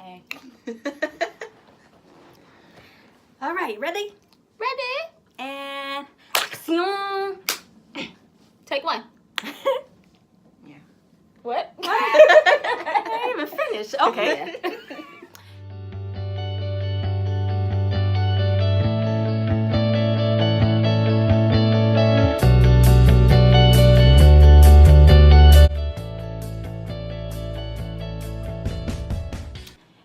Hey. All right, ready? Ready? And action. Take one. Yeah. What? I didn't even finish. Okay. Yeah.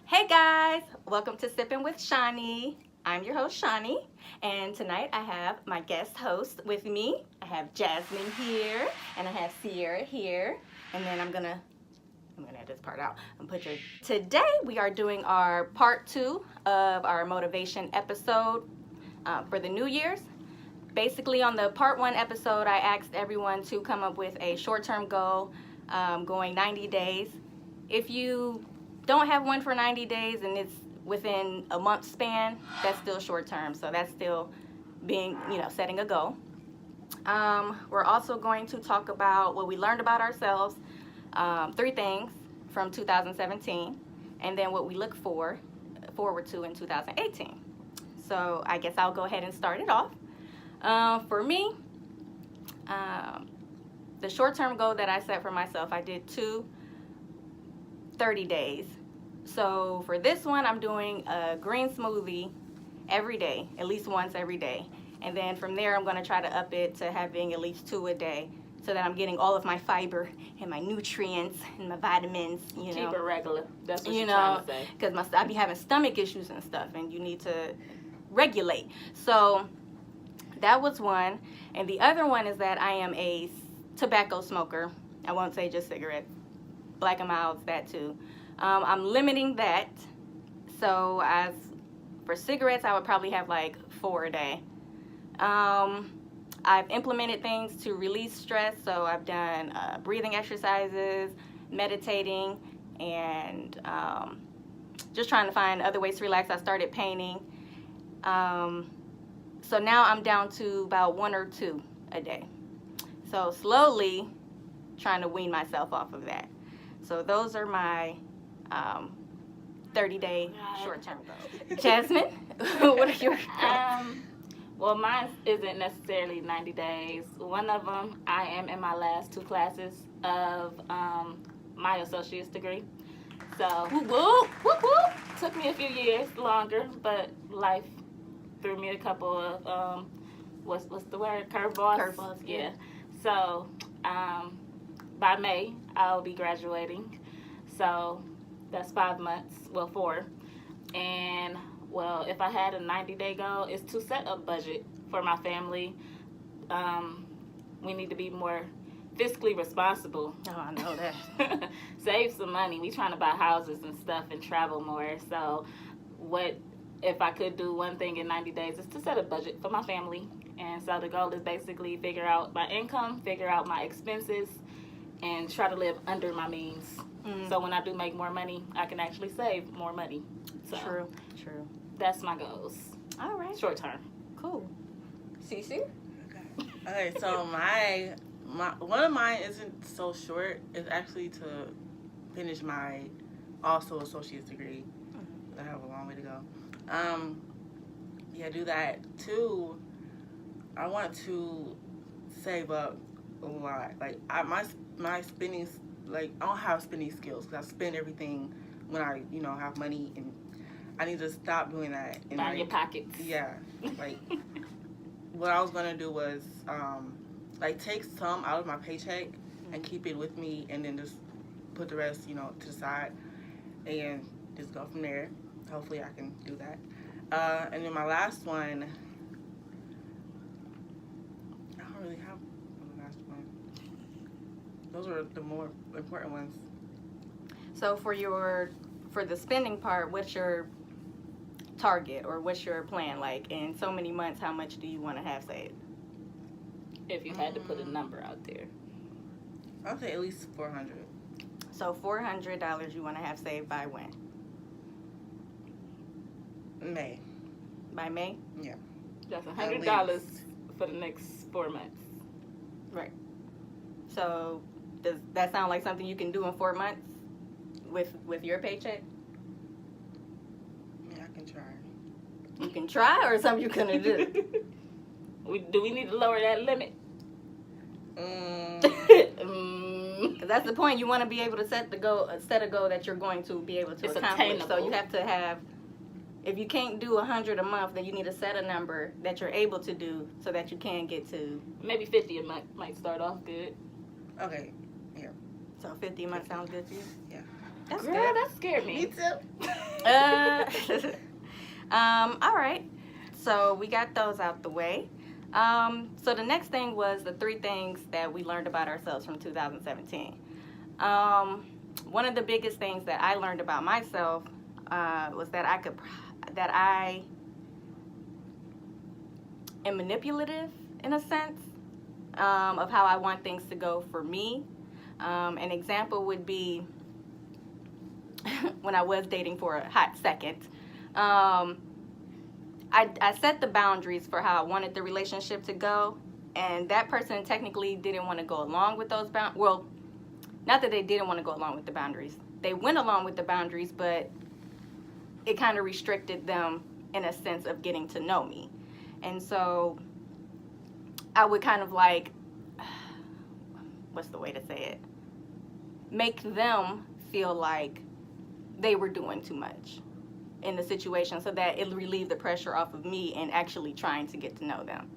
Hey guys, welcome to Sippin' with Shani. I'm your host Shani, and tonight I have my guest host with me. I have Jasmine here, and I have Sierra here, and then I'm gonna edit this part out and put your. Today we are doing our part 2 of our motivation episode for the New Year's. Basically, on the part 1 episode, I asked everyone to come up with a short-term goal going 90 days. If you don't have one for 90 days and it's within a month span, that's still short-term. So that's still being, setting a goal. We're also going to talk about what we learned about ourselves, 3 things from 2017, and then what we look forward to in 2018. So I guess I'll go ahead and start it off. For me, the short-term goal that I set for myself, I did 30 days. So for this one, I'm doing a green smoothie every day, at least once every day. And then from there, I'm going to try to up it to having at least 2 a day so that I'm getting all of my fiber and my nutrients and my vitamins, Keep it regular. That's what you're trying to say. Because I be having stomach issues and stuff, and you need to regulate. So that was one. And the other one is that I am a tobacco smoker. I won't say just cigarettes. Black and milds, that too. I'm limiting that. So as for cigarettes, I would probably have like 4 a day. I've implemented things to release stress. So I've done breathing exercises, meditating, and just trying to find other ways to relax. I started painting. So now I'm down to about 1 or 2 a day. So slowly trying to wean myself off of that. So those are my 30-day short-term goals. Jasmine, what are your goals? Well, mine isn't necessarily 90 days. One of them, I am in my last 2 classes of my associate's degree. So, whoop, whoop. Took me a few years longer, but life threw me a couple of, what's the word? Curveballs? Curveballs, yeah. So, by May, I'll be graduating. So, that's 5 months, well, 4. And, well, if I had a 90-day goal, is to set a budget for my family. We need to be more fiscally responsible. Oh, I know that. Save some money. We trying to buy houses and stuff and travel more. So, if I could do one thing in 90 days is to set a budget for my family. And so the goal is basically figure out my income, figure out my expenses, and try to live under my means. So when I do make more money, I can actually save more money. So True. that's my goals. All right. Short term. Cool. Cece? Okay, so my one of mine isn't so short. It's actually to finish my also associate's degree. I have a long way to go. Do that. 2, I want to save up a lot. Like my spending, like I don't have spending skills because I spend everything when I have money, and I need to stop doing that. And Find your pockets. Yeah, like what I was gonna do was take some out of my paycheck and keep it with me, and then just put the rest to the side and just go from there. Hopefully I can do that. And then my last one, I don't really have a last one. Those are the more important ones. So for the spending part, what's your target or what's your plan? Like in so many months, how much do you want to have saved? If you had to put a number out there. I'll say at least $400. So $400 you want to have saved by when? May. By May? Yeah. That's $100 for the next 4 months. Right. So does that sound like something you can do in 4 months with your paycheck? can try. You can try, or something you couldn't do? Do we need to lower that limit? Because that's the point. You want to be able to set a goal that you're going to be able to It's accomplish. attainable. So you have to have. If you can't do 100 a month, then you need to set a number that you're able to do so that you can get to. Maybe 50 a month might start off good. Okay. So 50 a month sounds good to you? Yeah. That's Girl, good. that scared me. Me too. All right. So we got those out the way. So the next thing was the 3 things that we learned about ourselves from 2017. One of the biggest things that I learned about myself was that I am manipulative in a sense of how I want things to go for me. An example would be when I was dating for a hot second. I set the boundaries for how I wanted the relationship to go, and that person technically didn't want to go along with those boundaries. Well, not that they didn't want to go along with the boundaries. They went along with the boundaries, but it kind of restricted them in a sense of getting to know me. And so I would kind of like, what's the way to say it? Make them feel like they were doing too much in the situation so that it relieved the pressure off of me and actually trying to get to know them.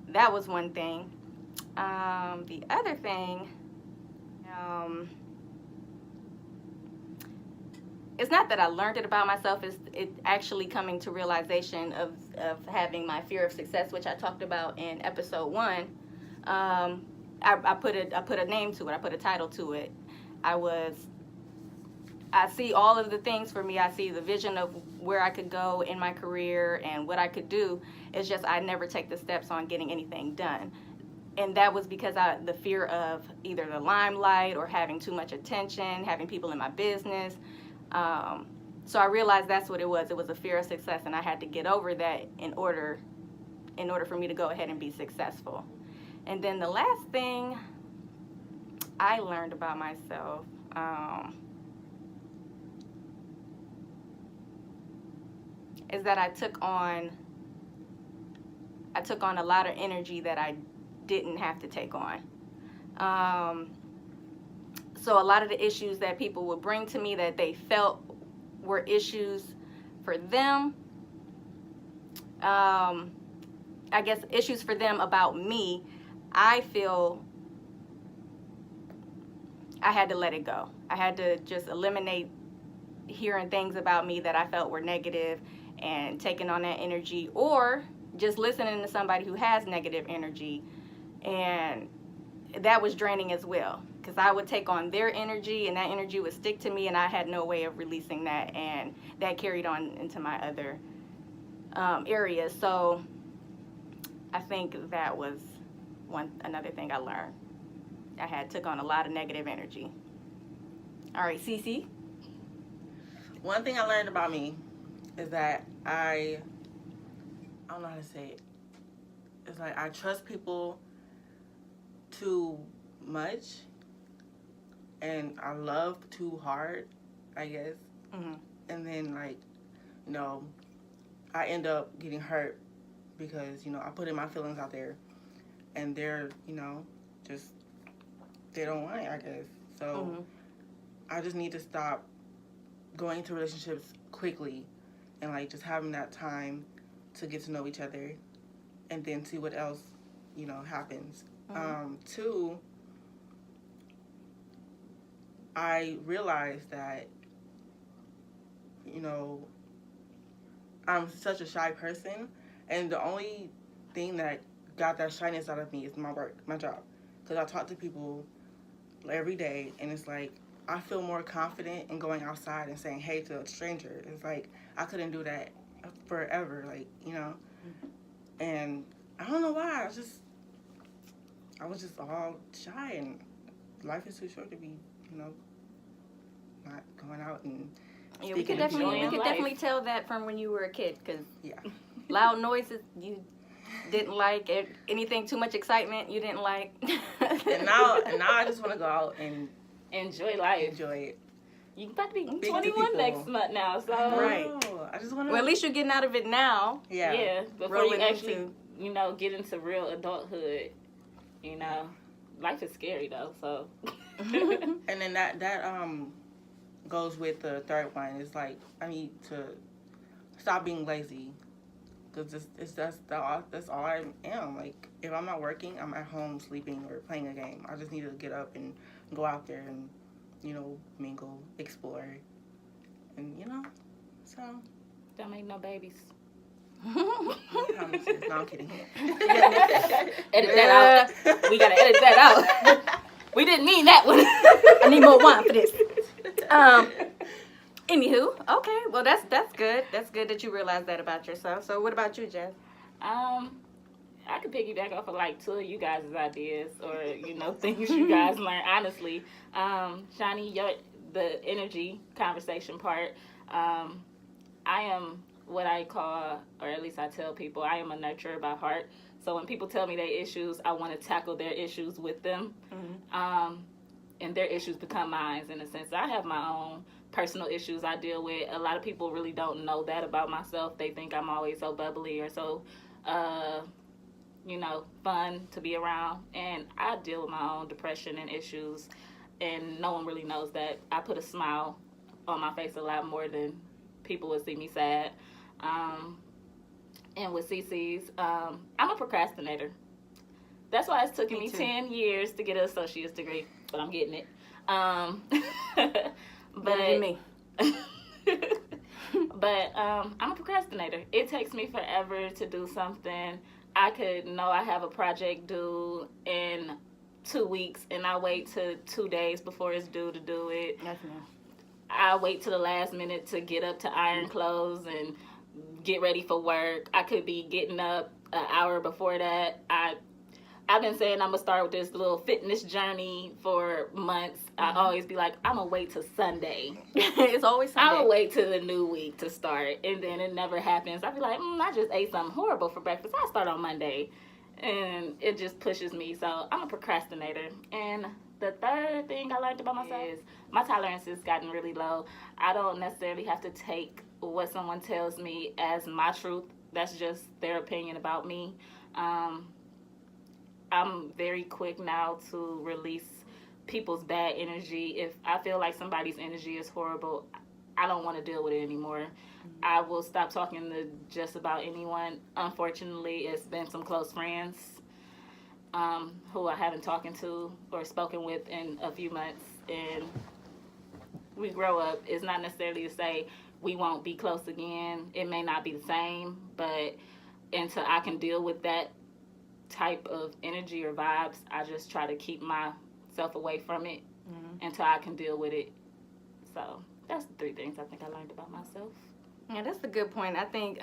That was one thing. The other thing, it's not that I learned it about myself, it's actually coming to realization of having my fear of success, which I talked about in episode 1. I put a name to it, I put a title to it. I see all of the things for me. I see the vision of where I could go in my career and what I could do. It's just I never take the steps on getting anything done. And that was because the fear of either the limelight or having too much attention, having people in my business. So I realized that's what it was. It was a fear of success, and I had to get over that in order for me to go ahead and be successful. And then the last thing I learned about myself, is that I took on a lot of energy that I didn't have to take on. So a lot of the issues that people would bring to me that they felt were issues for them, I guess issues for them about me, I feel I had to let it go. I had to just eliminate hearing things about me that I felt were negative and taking on that energy, or just listening to somebody who has negative energy, and that was draining as well, because I would take on their energy and that energy would stick to me, and I had no way of releasing that, and that carried on into my other areas. So I think that was another thing I learned. I took on a lot of negative energy. All right, Cece. One thing I learned about me is that I don't know how to say it. It's like I trust people too much, and I love too hard, I guess. Mm-hmm. And then, I end up getting hurt because, I put in my feelings out there, and they're, just, they don't want it, I guess. So I just need to stop going into relationships quickly and, just having that time to get to know each other and then see what else, happens. 2, I realized that, I'm such a shy person, and the only thing that got that shyness out of me is my work, my job. Because I talk to people every day, and it's like, I feel more confident in going outside and saying hey to a stranger. It's like, I couldn't do that forever, and I don't know why, I was just all shy, and life is too short to be, not going out and yeah, we could definitely tell that from when you were a kid, because loud noises you didn't like, anything too much excitement you didn't like. and now I just want to go out and enjoy life. Enjoy it. You about to be Big 21 people. next month now, so Right. Oh, I just want to. Well, at least you're getting out of it now. yeah. before Rolling you actually, into- you know, get into real adulthood, you know, life is scary though. So And then that goes with the third one. It's like I need to stop being lazy, because that's all I am. Like if I'm not working, I'm at home sleeping or playing a game. I just need to get up and go out there and mingle, explore, and so. don't make no babies. Promises. No, I'm kidding. Edit that out. We gotta edit that out. We didn't mean that one. I need more wine for this. Anywho, okay. Well, that's good. That's good that you realize that about yourself. So, what about you, Jess? I could piggyback off of like two of you guys' ideas or things you guys learn. Honestly, Shani, the energy conversation part. I am what I call, or at least I tell people, I am a nurturer by heart. So when people tell me their issues, I want to tackle their issues with them. Mm-hmm. And their issues become mine in a sense. I have my own personal issues I deal with. A lot of people really don't know that about myself. They think I'm always so bubbly or so, fun to be around. And I deal with my own depression and issues. And no one really knows that. I put a smile on my face a lot more than people would see me sad. And with CC's, I'm a procrastinator. That's why it's taken me 10 years to get an associate's degree, but I'm getting it. Better than me. But I'm a procrastinator. It takes me forever to do something. I could know I have a project due in 2 weeks, and I wait to 2 days before it's due to do it. I wait to the last minute to get up to iron clothes and get ready for work. I could be getting up an hour before that. I've been saying I'm going to start with this little fitness journey for months. I always be like, I'm going to wait till Sunday. It's always Sunday. I'm going to wait till the new week to start. And then it never happens. I be like, I just ate something horrible for breakfast. I'll start on Monday. And it just pushes me. So I'm a procrastinator. And the third thing I learned about myself is my tolerance has gotten really low. I don't necessarily have to take what someone tells me as my truth. That's just their opinion about me. I'm very quick now to release people's bad energy. If I feel like somebody's energy is horrible, I don't want to deal with it anymore. Mm-hmm. I will stop talking to just about anyone. Unfortunately, it's been some close friends who I haven't talked to or spoken with in a few months. And we grow up. It's not necessarily to say we won't be close again. It may not be the same, but until I can deal with that type of energy or vibes, I just try to keep myself away from it until I can deal with it. So that's the 3 things I think I learned about myself. Yeah, that's a good point. I think,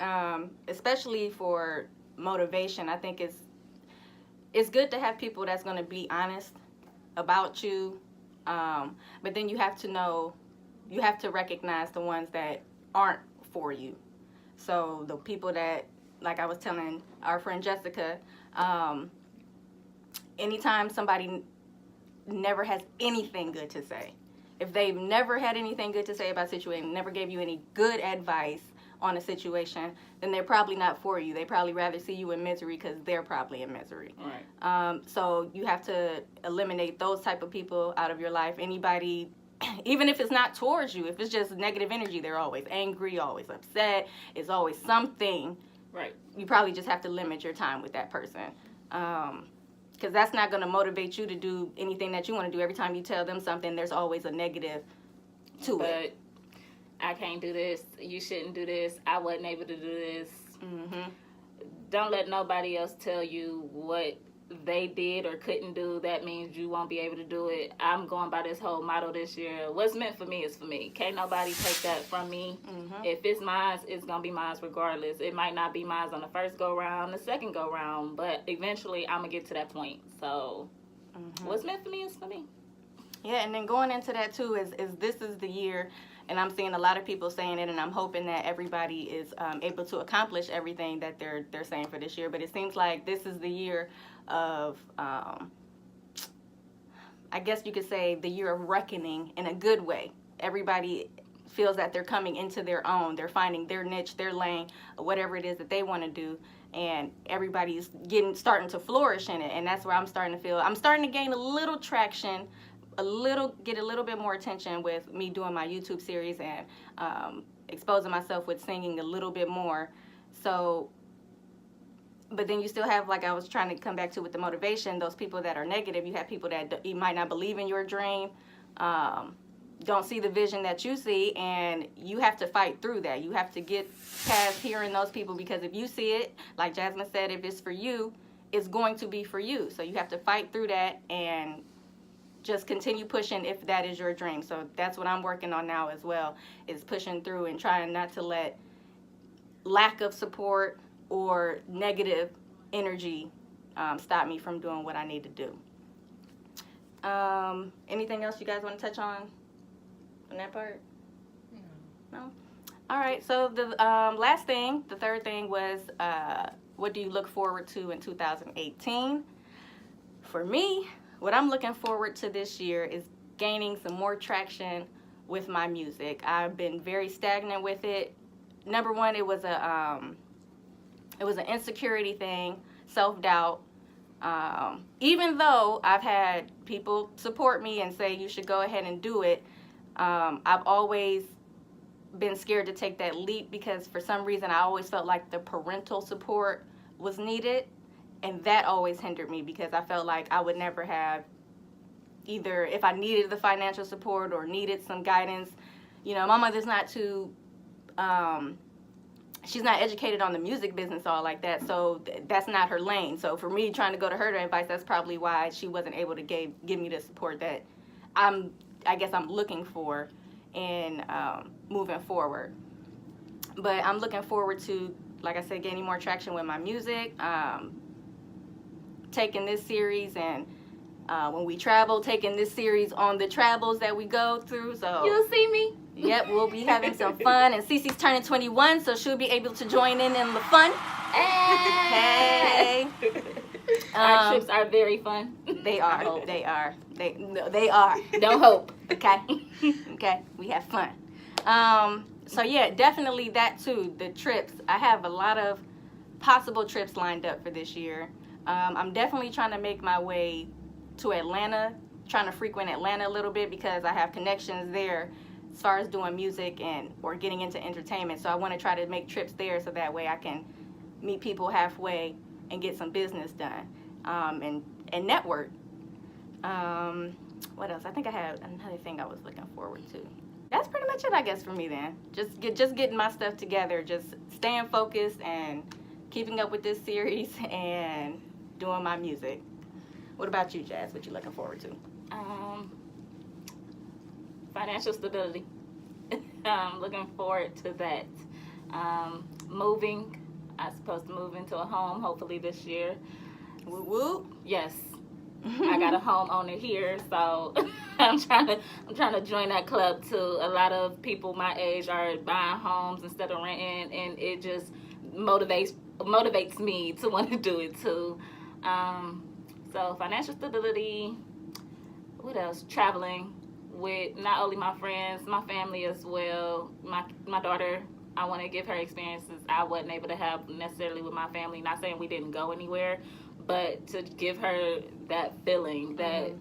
especially for motivation, I think it's good to have people that's going to be honest about you, but then you have to recognize the ones that aren't for you. So the people that, like I was telling our friend Jessica, anytime somebody never has anything good to say, if they've never had anything good to say about a situation, never gave you any good advice on a situation, then they're probably not for you. They probably rather see you in misery because they're probably in misery. Right. So you have to eliminate those type of people out of your life. Anybody, even if it's not towards you, if it's just negative energy, they're always angry, always upset, it's always something. Right. You probably just have to limit your time with that person. Because that's not going to motivate you to do anything that you want to do. Every time you tell them something, there's always a negative to it. But I can't do this. You shouldn't do this. I wasn't able to do this. Mm-hmm. Don't let nobody else tell you what they did or couldn't do. That means you won't be able to do it. I'm going by this whole motto this year. What's meant for me is for me. Can't nobody take that from me. Mm-hmm. If it's mine, it's going to be mine regardless. It might not be mine on the first go-round, the second go-round, but eventually I'm going to get to that point. So what's meant for me is for me. Yeah, and then going into that too is this is the year, and I'm seeing a lot of people saying it, and I'm hoping that everybody is able to accomplish everything that they're saying for this year. But it seems like this is the year of, I guess you could say, the year of reckoning in a good way. everybody feels that they're coming into their own. They're finding their niche, their lane, whatever it is that they want to do, and everybody's starting to flourish in it. And that's where I'm starting to gain a little traction, get a little bit more attention with me doing my YouTube series and exposing myself with singing a little bit more. So, but then you still have, like I was trying to come back to with the motivation, those people that are negative. You have people that you might not believe in your dream, don't see the vision that you see, and you have to fight through that. You have to get past hearing those people, because if you see it, like Jasmine said, if it's for you, it's going to be for you. So you have to fight through that and just continue pushing if that is your dream. So that's what I'm working on now as well, is pushing through and trying not to let lack of support or negative energy stop me from doing what I need to do. Anything else you guys want to touch on that part? No? All right, so the last thing, the third thing was, what do you look forward to in 2018? For me, what I'm looking forward to this year is gaining some more traction with my music. I've been very stagnant with it. Number one, it was an insecurity thing, self-doubt. Even though I've had people support me and say you should go ahead and do it, I've always been scared to take that leap, because for some reason I always felt like the parental support was needed, and that always hindered me, because I felt like I would never have, either if I needed the financial support or needed some guidance. You know, my mother's not too, she's not educated on the music business all like that, so that's not her lane. So for me trying to go to her to advice, that's probably why she wasn't able to give me the support that I guess I'm looking for in moving forward. But I'm looking forward to, like I said, gaining more traction with my music, taking this series, and when we travel, taking this series on the travels that we go through. So You'll see me. Yep, we'll be having some fun. And Cece's turning 21, so she'll be able to join in the fun. Hey! Our trips are very fun. They are. They are. They are. Don't hope. Okay. Okay. We have fun. So yeah, definitely that too. The trips. I have a lot of possible trips lined up for this year. I'm definitely trying to make my way to Atlanta, trying to frequent Atlanta a little bit, because I have connections there as far as doing music or getting into entertainment. So I want to try to make trips there, so that way I can meet people halfway and get some business done, and network. What else? I think I had another thing I was looking forward to. That's pretty much it, I guess, for me then. Just getting my stuff together, just staying focused and keeping up with this series and doing my music. What about you, Jazz? What you looking forward to? Financial stability. I'm looking forward to that. Moving. I'm supposed to move into a home hopefully this year. Woo woo. Yes. I got a homeowner here, so I'm trying to join that club too. A lot of people my age are buying homes instead of renting, and it just motivates me to want to do it too. So financial stability. What else? Traveling with not only my friends, my family as well. My daughter, I want to give her experiences I wasn't able to have necessarily with my family. Not saying we didn't go anywhere, but to give her that feeling that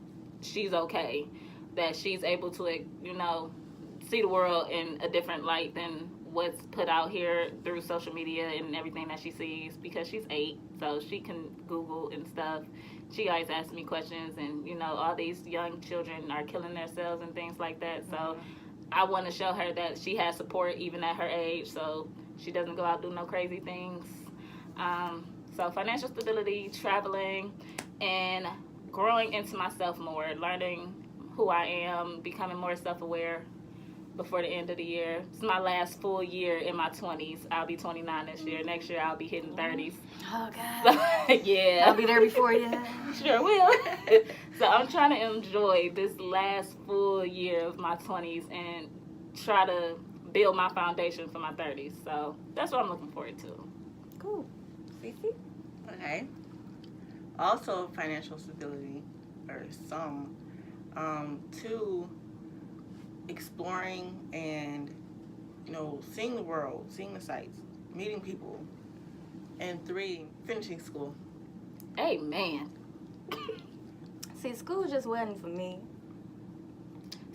she's okay, that she's able to, see the world in a different light than what's put out here through social media and everything that she sees, because she's 8, so she can Google and stuff. She always asks me questions, and all these young children are killing themselves and things like that. So I want to show her that she has support even at her age, so she doesn't go out and do no crazy things. So financial stability, traveling, and growing into myself more, learning who I am, becoming more self-aware before the end of the year. It's my last full year in my 20s. I'll be 29 this year. Next year I'll be hitting 30s. Oh, God. So, yeah. I'll be there before you. Sure will. So I'm trying to enjoy this last full year of my 20s and try to build my foundation for my 30s. So that's what I'm looking forward to. Cool. Cece? Okay. Also, financial stability, or some. 2, exploring and, you know, seeing the world, seeing the sights, meeting people. And 3, finishing school. Amen. See, school just wasn't for me.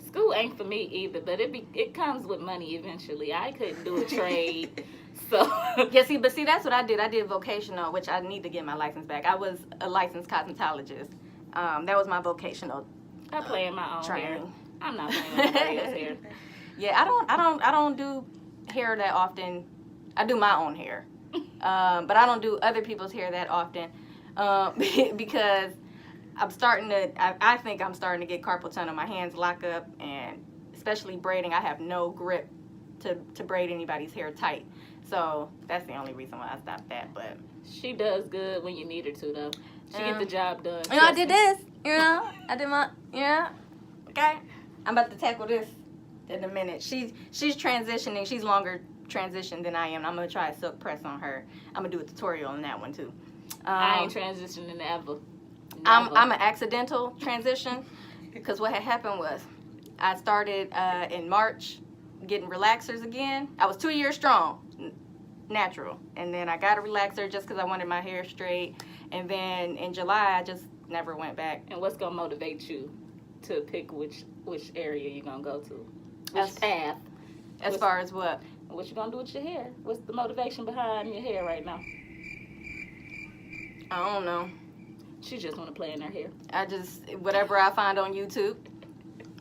School ain't for me either, but it comes with money eventually. I couldn't do a trade, so Yeah, but that's what I did. I did vocational, which I need to get my license back. I was a licensed cosmetologist. That was my vocational I play in my own hair. training. I'm not playing with nobody else's hair. Yeah, I don't do hair that often. I do my own hair, but I don't do other people's hair that often because I think I'm starting to get carpal tunnel. My hands lock up, and especially braiding, I have no grip to braid anybody's hair tight. So that's the only reason why I stopped that. But She does good when you need her to, though. She get the job done. you know, I did this. You know, I did my okay. I'm about to tackle this in a minute. She's transitioning. She's longer transition than I am. I'm gonna try a silk press on her. I'm gonna do a tutorial on that one too. I ain't transitioning ever. I'm an accidental transition because what had happened was I started in March getting relaxers again. I was 2 years strong, natural, and then I got a relaxer just because I wanted my hair straight. And then in July, I just never went back. And what's gonna motivate you to pick which area you're gonna go to? Which path? As far as what? What you gonna do with your hair? What's the motivation behind your hair right now? I don't know. She just wanna play in her hair. I just, whatever I find on YouTube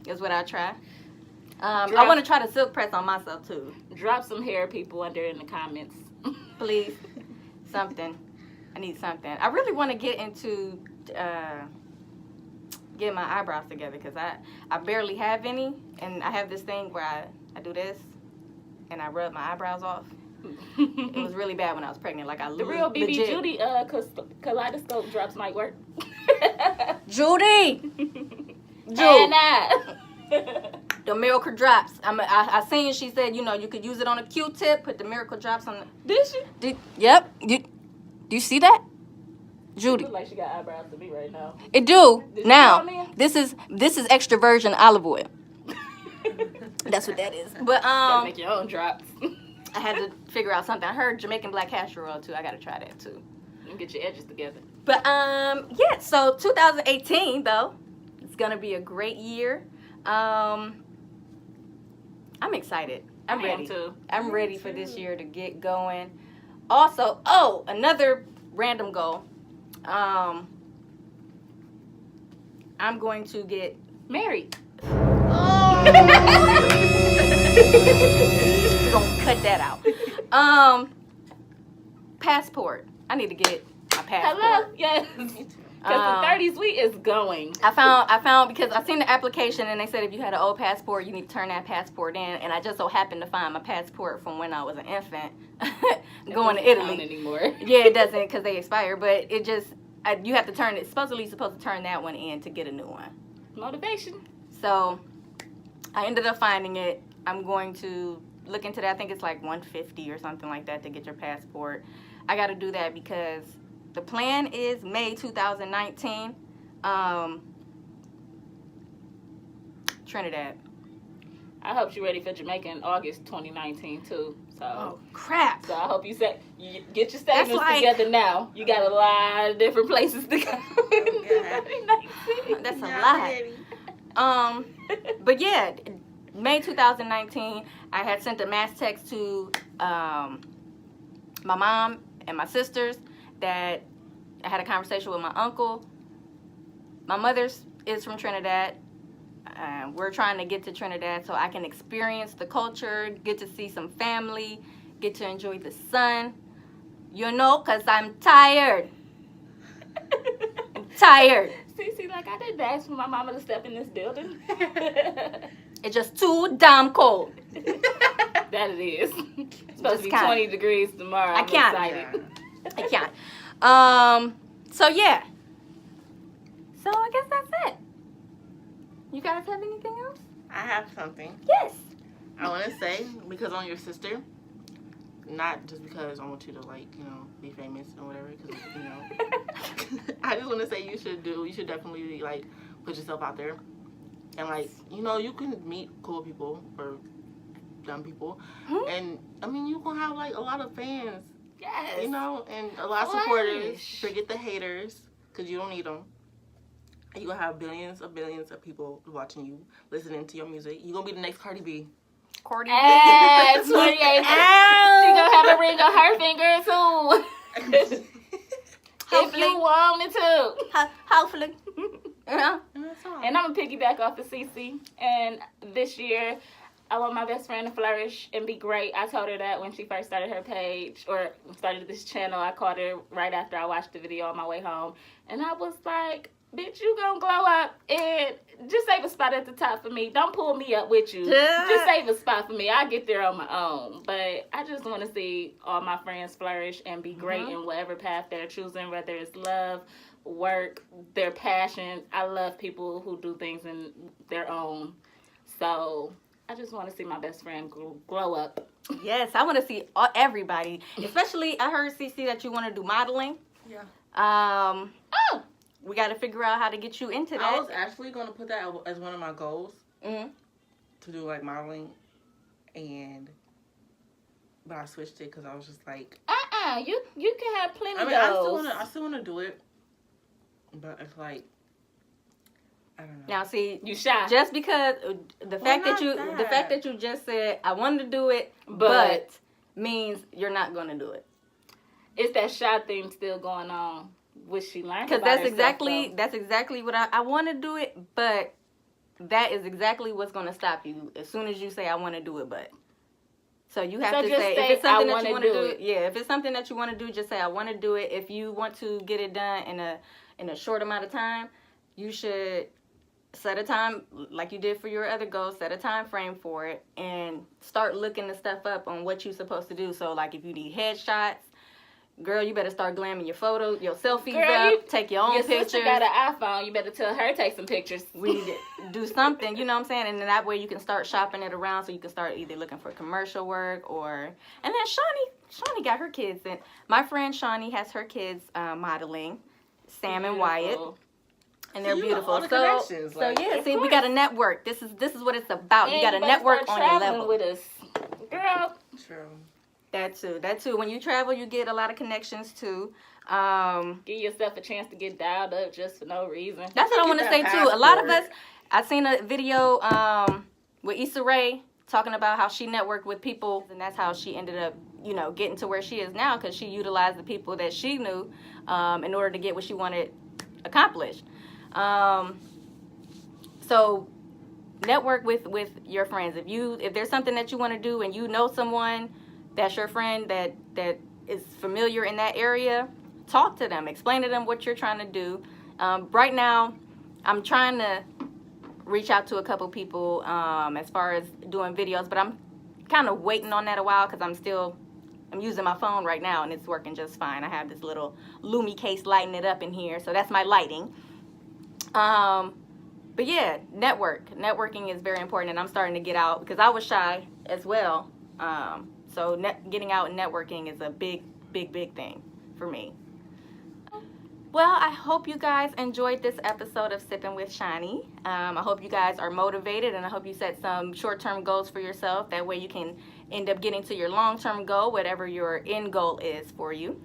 is what I try. I want to try the silk press on myself too. Drop some hair, people, under in the comments. Please. Something. I need something. I really want to get into get my eyebrows together because I barely have any, and I have this thing where I do this and I rub my eyebrows off. It was really bad when I was pregnant. Like the real BB Judy kaleidoscope drops might work. Judy. The miracle drops. I seen she said, you know, you could use it on a Q-tip, put the miracle drops on the... Did she? Yep. Do you see that? Judy. It look like she got eyebrows to me right now. It do. Now, this is extra virgin olive oil. That's what that is. But gotta make your own drops. I had to figure out something. I heard Jamaican black castor oil too. I gotta try that too. And get your edges together. But yeah, so 2018 though, it's gonna be a great year. I'm excited. I'm ready. Too. I'm ready for this year to get going. Also, another random goal. I'm going to get married. Oh. We're gonna cut that out. Passport. I need to get my passport. Hello? Yes. Because the 30 Sweet is going. I found because I seen the application and they said if you had an old passport, you need to turn that passport in. And I just so happened to find my passport from when I was an infant going to Italy. Anymore. Yeah, it doesn't because they expire. But it just you have to turn it. Supposed to turn that one in to get a new one. Motivation. So I ended up finding it. I'm going to look into that. I think it's like $150 or something like that to get your passport. I got to do that because the plan is May 2019, Trinidad. I hope you're ready for Jamaica in August 2019 too. So. Oh crap! So I hope you get your statements together now. You got a lot of different places to go. That's a lot. But yeah, May 2019, I had sent a mass text to my mom and my sisters that I had a conversation with my uncle. My mother's is from Trinidad. We're trying to get to Trinidad so I can experience the culture, get to see some family, get to enjoy the sun. You know, because I'm tired. I'm tired. See, like I didn't ask for my mama to step in this building. It's just too damn cold. That it is. It's supposed to be 20 degrees tomorrow. I'm excited. I can't. So yeah. So I guess that's it. You guys have anything else? I have something. Yes. I want to say, because I'm your sister, not just because I want you to, like, you know, be famous or whatever, because, you know, I just want to say you should definitely, like, put yourself out there And like, you know, you can meet cool people or dumb people, and I mean, you gonna have like a lot of fans. Yes. You know, and a lot of supporters. Forget the haters, because you don't need them. You gonna have billions of people watching you, listening to your music. You gonna be the next Cardi B. Cardi B. 28. She gonna have a ring on her finger too. If you wanted to. Hopefully. Yeah. And I'm gonna piggyback off of Cece. And this year, I want my best friend to flourish and be great. I told her that when she first started her page or started this channel. I called her right after I watched the video on my way home. And I was like, bitch, you gonna glow up and just save a spot at the top for me. Don't pull me up with you. Just save a spot for me. I'll get there on my own. But I just want to see all my friends flourish and be great in whatever path they're choosing, whether it's love, work, their passion. I love people who do things in their own. So I just want to see my best friend glow up. Yes, I want to see everybody. Especially, I heard, Cece, that you want to do modeling. Yeah. We got to figure out how to get you into that. I was actually going to put that as one of my goals. To do, like, modeling. But I switched it because I was just like... You can have plenty of those. I still want to do it. But it's like... I don't know. Now, see, you shy. Just because the fact that you just said I wanted to do it, but means you're not going to do it. It's that shy thing still going on, which she learned. Because that's exactly what I want to do it, but that is exactly what's going to stop you as soon as you say I want to do it, but. So you have to say if it's something that you want to do. Yeah, if it's something that you want to do, just say I want to do it. If you want to get it done in a short amount of time, you should set a time, like you did for your other goals, set a time frame for it and start looking the stuff up on what you're supposed to do. So, like, if you need headshots, girl, you better start glamming your photos, your selfies up, take your own pictures. Your sister got an iPhone. You better tell her take some pictures. We need to do something, you know what I'm saying? And then that way you can start shopping it around so you can start either looking for commercial work or... And then Shani got her kids. And my friend Shani has her kids modeling, Sam and Wyatt. And they're beautiful. See, we got a network. This is what it's about. You got a network on your level. With us. Girl. True. That too. When you travel, you get a lot of connections too. Give yourself a chance to get dialed up just for no reason. That's what I want to say too. A lot of us, I seen a video with Issa Rae talking about how she networked with people, and that's how she ended up, getting to where she is now, because she utilized the people that she knew in order to get what she wanted accomplished. So network with your friends. If there's something that you want to do and you know someone that's your friend that is familiar in that area, talk to them, explain to them what you're trying to do. Right now, I'm trying to reach out to a couple people as far as doing videos, but I'm kind of waiting on that a while because I'm using my phone right now and it's working just fine. I have this little Lumi case lighting it up in here, so that's my lighting. But yeah, networking is very important, and I'm starting to get out because I was shy as well. So getting out and networking is a big thing for me. Well, I hope you guys enjoyed this episode of Sippin' with Shani. I hope you guys are motivated, and I hope you set some short-term goals for yourself. That way you can end up getting to your long-term goal, whatever your end goal is for you.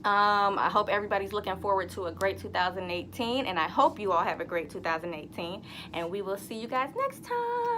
I hope everybody's looking forward to a great 2018, and I hope you all have a great 2018, and we will see you guys next time.